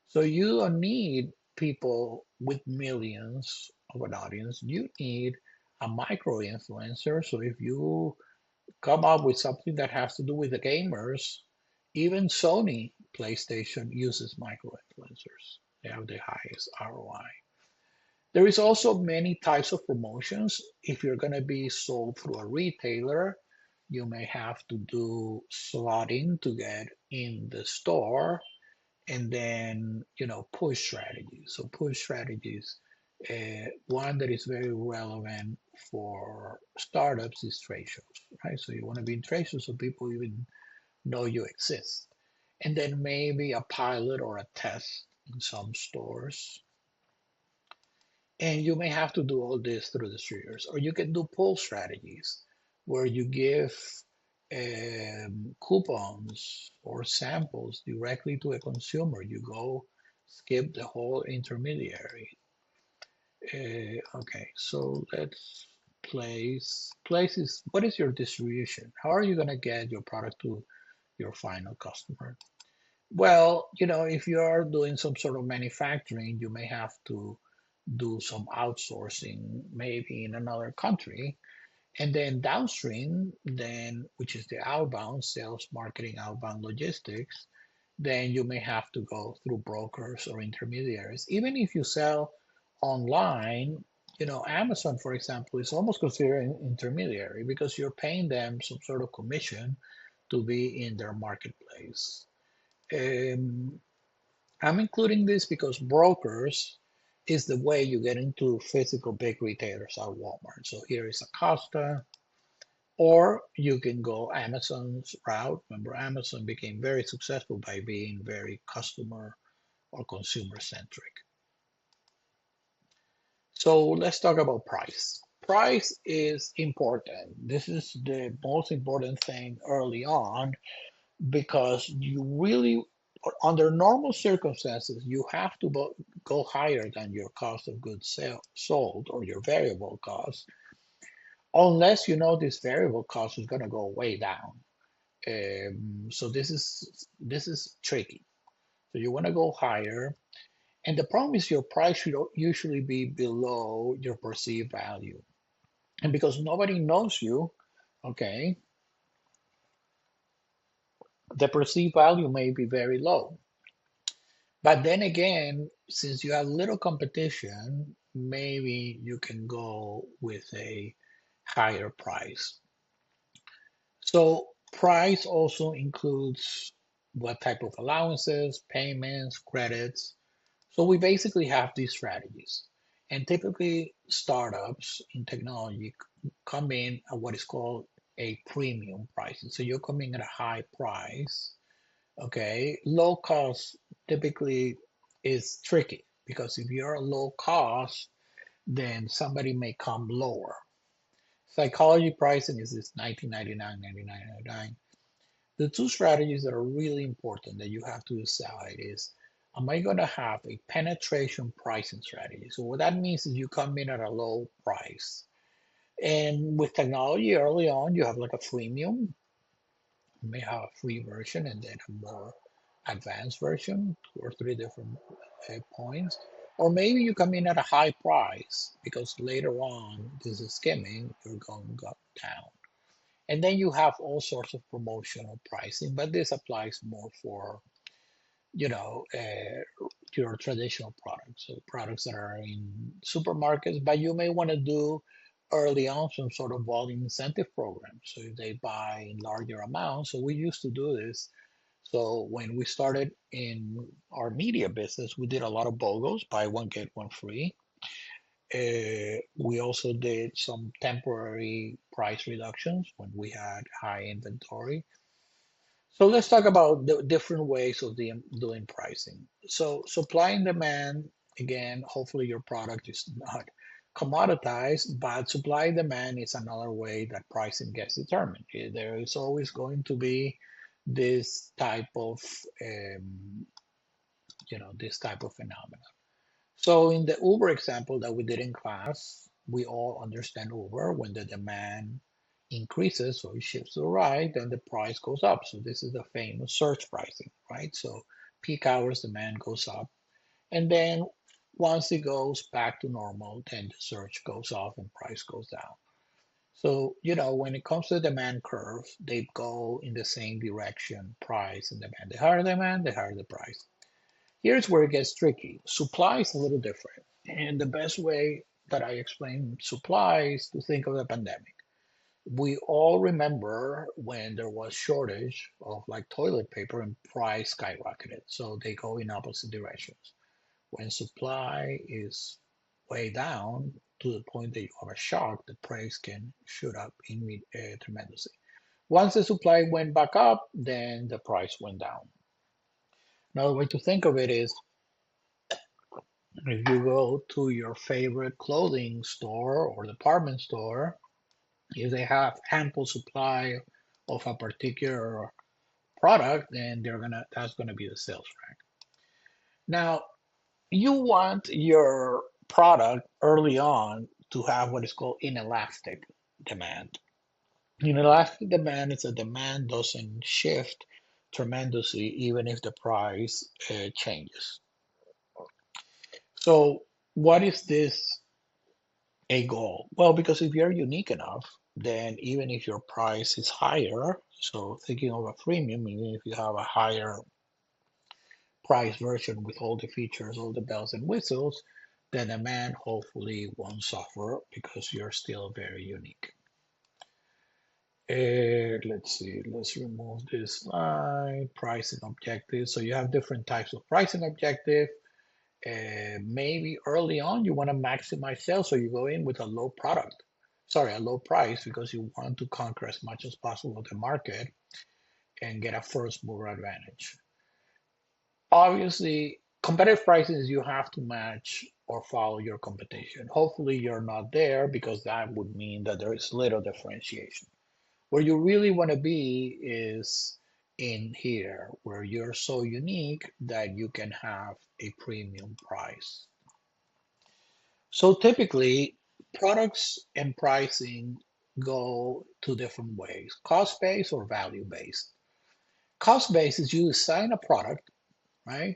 So you don't need people with millions of an audience. You need a micro influencer. So if you come up with something that has to do with the gamers, even Sony PlayStation uses micro influencers. They have the highest ROI. There is also many types of promotions. If you're going to be sold through a retailer, you may have to do slotting to get in the store and then, push strategies. So push strategies, one that is very relevant for startups is trade shows, right? So you want to be in trade shows so people even know you exist. And then maybe a pilot or a test in some stores. And you may have to do all this through distributors, or you can do pull strategies where you give coupons or samples directly to a consumer. You go skip the whole intermediary. Okay, so let's Place is what is your distribution? How are you going to get your product to your final customer? Well, if you are doing some sort of manufacturing, you may have to do some outsourcing, maybe in another country. And then downstream, then which is the outbound sales, marketing, outbound logistics, then you may have to go through brokers or intermediaries. Even if you sell online, Amazon, for example, is almost considered an intermediary because you're paying them some sort of commission to be in their marketplace. Um, I'm including this because brokers is the way you get into physical big retailers at Walmart. So here is Acosta, or you can go Amazon's route. Remember, Amazon became very successful by being very customer or consumer centric. So let's talk about price. Price is important. This is the most important thing early on because you really, under normal circumstances, you have to go higher than your cost of goods sold or your variable cost, unless you know this variable cost is going to go way down. So this is tricky. So you want to go higher, and the problem is your price should usually be below your perceived value, and because nobody knows you, okay, the perceived value may be very low. But then again, since you have little competition, maybe you can go with a higher price. So price also includes what type of allowances, payments, credits. So we basically have these strategies. And typically startups in technology come in at what is called a premium pricing. So you're coming at a high price. Okay, low cost typically is tricky because if you're low cost, then somebody may come lower. Psychology pricing is this 1999, 99.99. The two strategies that are really important that you have to decide is, am I going to have a penetration pricing strategy? So what that means is you come in at a low price. And with technology early on, you have like a freemium. You may have a free version and then a more advanced version, two or three different points. Or maybe you come in at a high price because later on, this is skimming, you're going down. And then you have all sorts of promotional pricing, but this applies more for, you know, your traditional products, so products that are in supermarkets, but you may want to do early on some sort of volume incentive program. So if they buy in larger amounts, so we used to do this. So when we started in our media business, we did a lot of BOGOs, buy one, get one free. We also did some temporary price reductions when we had high inventory. So let's talk about the different ways of doing pricing. So supply and demand, again, hopefully your product is not commoditized, but supply and demand is another way that pricing gets determined. There is always going to be this type of, um, this type of phenomenon. So in the Uber example that we did in class, we all understand Uber. When the demand increases, so it shifts to the right, then the price goes up. So this is the famous surge pricing, right? So peak hours demand goes up, and then once it goes back to normal, then the surge goes off and price goes down. So, when it comes to the demand curve, they go in the same direction, price and demand. The higher demand, the higher the price. Here's where it gets tricky. Supply is a little different. And the best way that I explain supply is to think of the pandemic. We all remember when there was shortage of like toilet paper and price skyrocketed. So they go in opposite directions. When supply is way down to the point that you have a shock, the price can shoot up tremendously. Once the supply went back up, then the price went down. Another way to think of it is if you go to your favorite clothing store or department store, if they have ample supply of a particular product, then that's gonna be the sales rank. Now, you want your product early on to have what is called inelastic demand. Inelastic demand is a demand doesn't shift tremendously even if the price changes. So, what is this a goal? Well, because if you're unique enough, then even if your price is higher, so thinking of a premium, even if you have a higher price version with all the features, all the bells and whistles, the demand hopefully won't suffer because you're still very unique. Let's see, let's remove this slide. Pricing objective. So you have different types of pricing objective. Maybe early on you want to maximize sales, so you go in with a low product, sorry, a low price because you want to conquer as much as possible of the market and get a first mover advantage. Obviously, competitive pricing is you have to match or follow your competition. Hopefully, you're not there because that would mean that there is little differentiation. Where you really want to be is in here, where you're so unique that you can have a premium price. So typically, products and pricing go two different ways, cost-based or value-based. Cost-based is you design a product, right?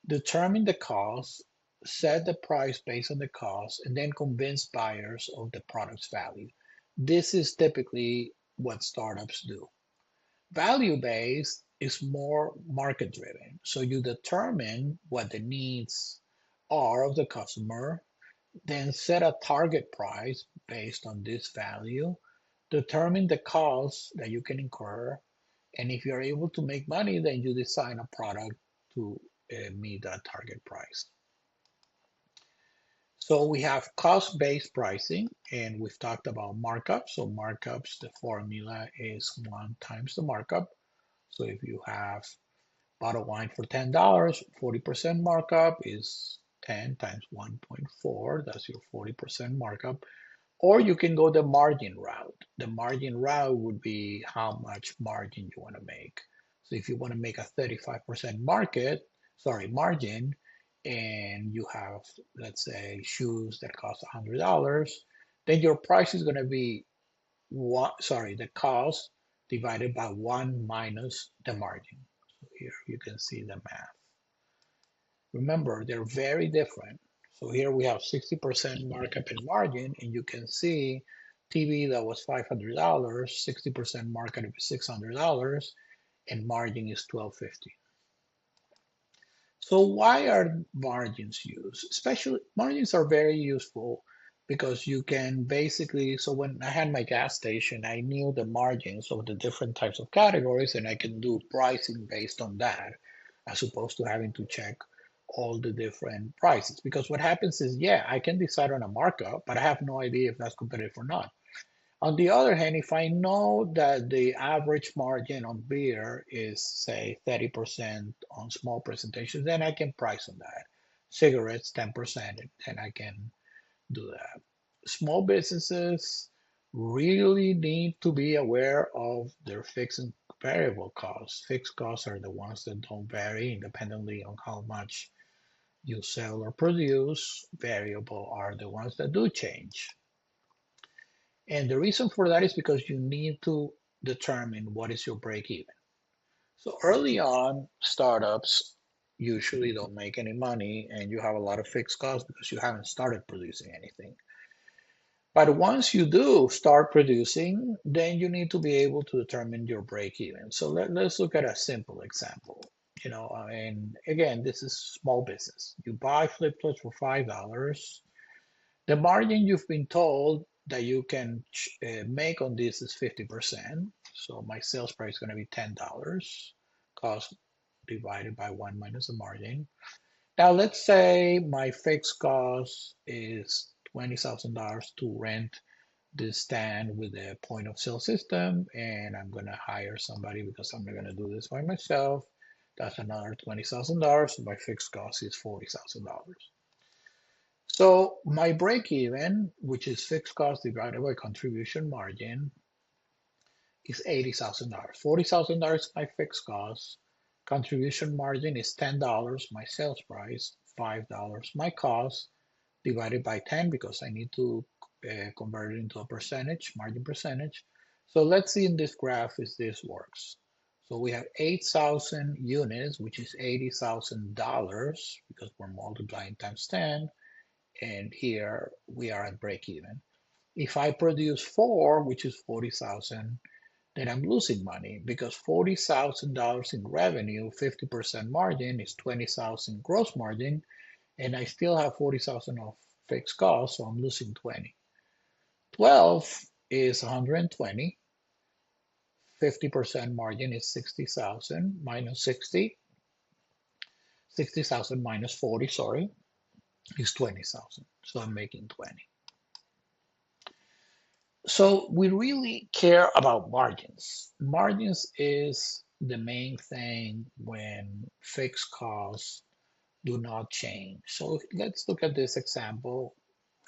Determine the cost, set the price based on the cost, and then convince buyers of the product's value. This is typically what startups do. Value-based is more market-driven. So you determine what the needs are of the customer, then set a target price based on this value, determine the costs that you can incur, and if you're able to make money, then you design a product to meet that target price. So we have cost-based pricing, and we've talked about markups. So markups, the formula is 1 times the markup. So if you have bottle wine for $10, 40% markup is 10 times 1.4. That's your 40% markup. Or you can go the margin route. The margin route would be how much margin you want to make. So if you want to make a 35% margin, and you have, let's say, shoes that cost $100, then your price is going to be the cost divided by 1 minus the margin. So here you can see the math. Remember, they're very different. So here we have 60% markup and margin, and you can see TV that was $500, 60% markup is $600, and margin is $12.50. So why are margins used? Especially margins are very useful because you can basically, so when I had my gas station, I knew the margins of the different types of categories and I can do pricing based on that as opposed to having to check all the different prices. Because what happens is, yeah, I can decide on a markup, but I have no idea if that's competitive or not. On the other hand, if I know that the average margin on beer is, say, 30% on small presentations, then I can price on that. Cigarettes, 10%, and I can do that. Small businesses really need to be aware of their fixed and variable costs. Fixed costs are the ones that don't vary independently on how much you sell or produce. Variable are the ones that do change. And the reason for that is because you need to determine what is your break even. So early on, startups usually don't make any money and you have a lot of fixed costs because you haven't started producing anything. But once you do start producing, then you need to be able to determine your break even. So let's look at a simple example. Again, this is small business. You buy flip-flops for $5. The margin you've been told that you can make on this is 50%. So my sales price is going to be $10, cost divided by 1 minus the margin. Now let's say my fixed cost is $20,000 to rent this stand with a point of sale system, and I'm going to hire somebody because I'm not going to do this by myself. That's another $20,000. So my fixed cost is $40,000. So my break even, which is fixed cost divided by contribution margin, is $80,000. $40,000 is my fixed cost. Contribution margin is $10, my sales price, $5 my cost, divided by 10 because I need to convert it into a percentage, margin percentage. So let's see in this graph if this works. So we have 8,000 units, which is $80,000 because we're multiplying times 10. And here we are at break even. If I produce 4, which is 40,000, then I'm losing money because $40,000 in revenue, 50% margin is 20,000 gross margin, and I still have 40,000 of fixed costs, so I'm losing 20. 12 is 120. 50% margin is 60,000 minus 60. 60,000 minus 40, sorry, is 20,000. So I'm making 20. So we really care about margins. Margins is the main thing when fixed costs do not change. So let's look at this example,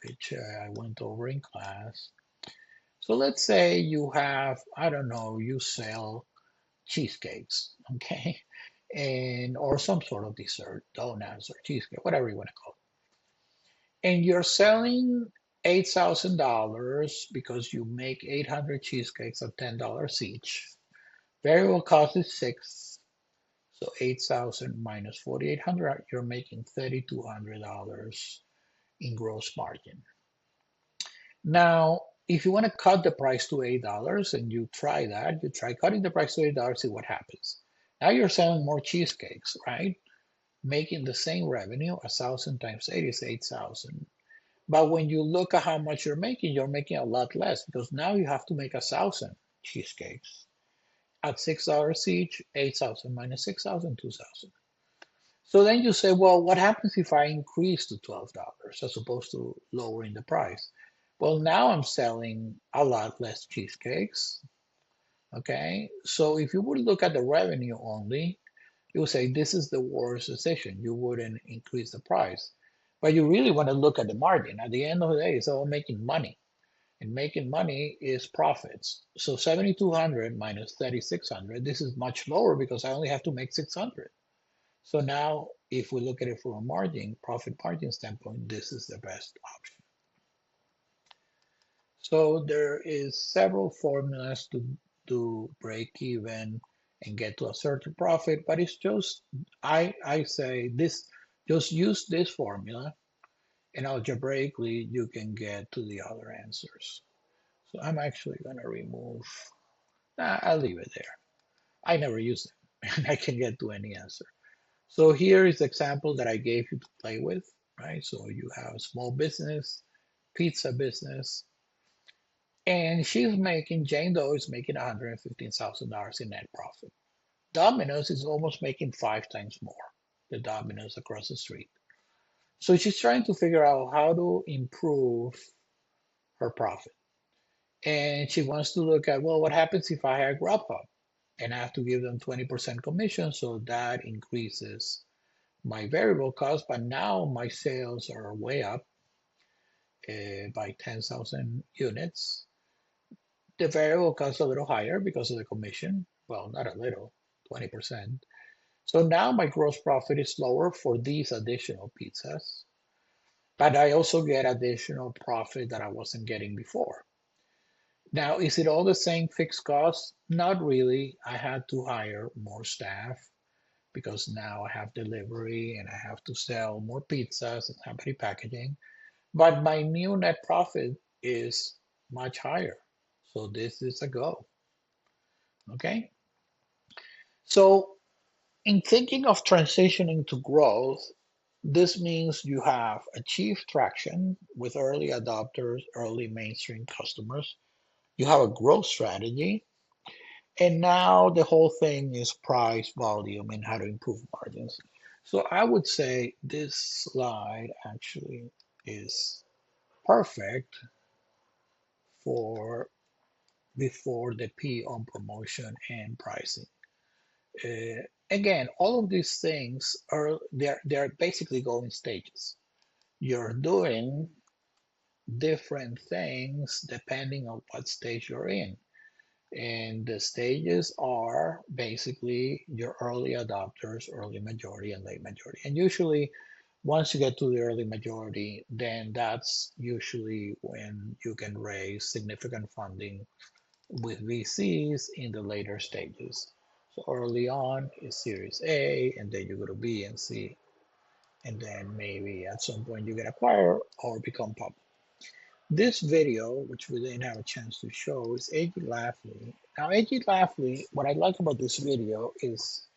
which I went over in class. So let's say you have, I don't know, you sell cheesecakes, okay? And or some sort of dessert, donuts or cheesecake, whatever you want to call it. And you're selling $8,000 because you make 800 cheesecakes at $10 each. Variable cost is 6. So 8,000 minus 4,800, you're making $3,200 in gross margin. Now, if you want to cut the price to $8 and you try that, you try cutting the price to $8, see what happens. Now you're selling more cheesecakes, right? Making the same revenue, 1,000 times 8 is 8,000. But when you look at how much you're making a lot less because now you have to make 1,000 cheesecakes at $6 each, 8,000 minus 6,000, 2,000. So then you say, well, what happens if I increase to $12 as opposed to lowering the price? Well, now I'm selling a lot less cheesecakes. Okay. So if you would look at the revenue only, you would say this is the worst decision. You wouldn't increase the price. But you really want to look at the margin. At the end of the day, it's all making money. And making money is profits. So 7,200 minus 3,600, this is much lower because I only have to make 600. So now, if we look at it from a margin, profit margin standpoint, this is the best option. So there is several formulas to break even and get to a certain profit, but it's just, I say this, just use this formula and algebraically you can get to the other answers. So I'm actually gonna remove, I'll leave it there. I never use it and I can get to any answer. So here is the example that I gave you to play with, right? So you have a small business, pizza business, and Jane Doe is making $115,000 in net profit. Domino's is almost making 5 times more, the Domino's across the street. So she's trying to figure out how to improve her profit. And she wants to look at, well, what happens if I hire Grubhub and I have to give them 20% commission? So that increases my variable cost, but now my sales are way up by 10,000 units. The variable cost is a little higher because of the commission. Well, not a little, 20%. So now my gross profit is lower for these additional pizzas, but I also get additional profit that I wasn't getting before. Now, is it all the same fixed costs? Not really. I had to hire more staff because now I have delivery and I have to sell more pizzas and have packaging. But my new net profit is much higher. So this is a go. Okay. So in thinking of transitioning to growth, this means you have achieved traction with early adopters, early mainstream customers. You have a growth strategy. And now the whole thing is price, volume, and how to improve margins. So I would say this slide actually is perfect for before the P on promotion and pricing. Again, all of these things they're basically going stages. You're doing different things depending on what stage you're in. And the stages are basically your early adopters, early majority, and late majority. And usually Once you get to the early majority, then that's usually when you can raise significant funding with VCs in the later stages. So early on is Series A, and then you go to B and C, and then maybe at some point you get acquired or become public. This video, which we didn't have a chance to show, is A.G. Lafley. Now, A.G. Lafley, what I like about this video is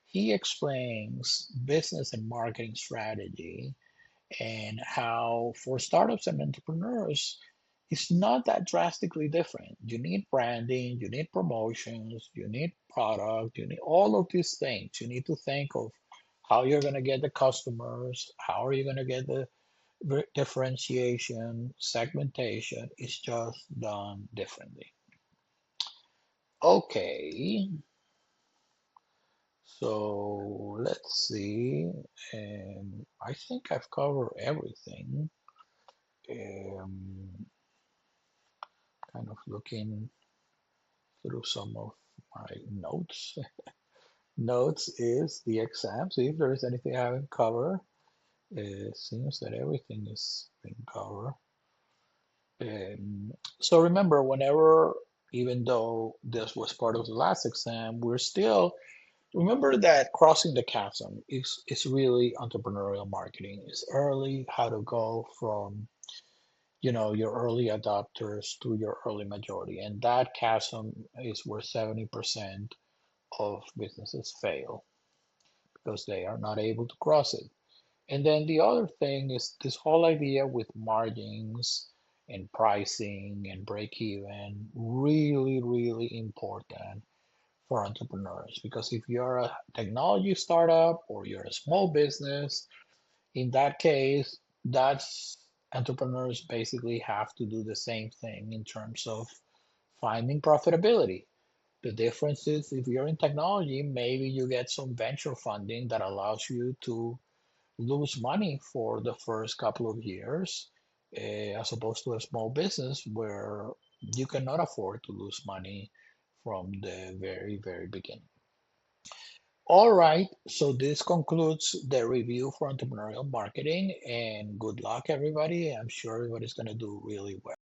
he explains business and marketing strategy and how for startups and entrepreneurs, it's not that drastically different. You need branding, you need promotions, you need product, you need all of these things. You need to think of how you're going to get the customers, how are you going to get the differentiation, segmentation. Is just done differently. Okay, so let's see. I think I've covered everything. Um, kind of looking through some of my notes. Notes is the exam. See if there is anything I haven't covered. It seems that everything is been covered. So remember, whenever, even though this was part of the last exam, we're still, remember that crossing the chasm is really entrepreneurial marketing. It's early, how to go from, your early adopters to your early majority. And that chasm is where 70% of businesses fail because they are not able to cross it. And then the other thing is this whole idea with margins and pricing and break even, really, really important for entrepreneurs. Because if you're a technology startup or you're a small business, in that case, that's entrepreneurs basically have to do the same thing in terms of finding profitability. The difference is if you're in technology, maybe you get some venture funding that allows you to lose money for the first couple of years, as opposed to a small business where you cannot afford to lose money from the very, very beginning. All right, so this concludes the review for entrepreneurial marketing, and good luck, everybody. I'm sure everybody's going to do really well.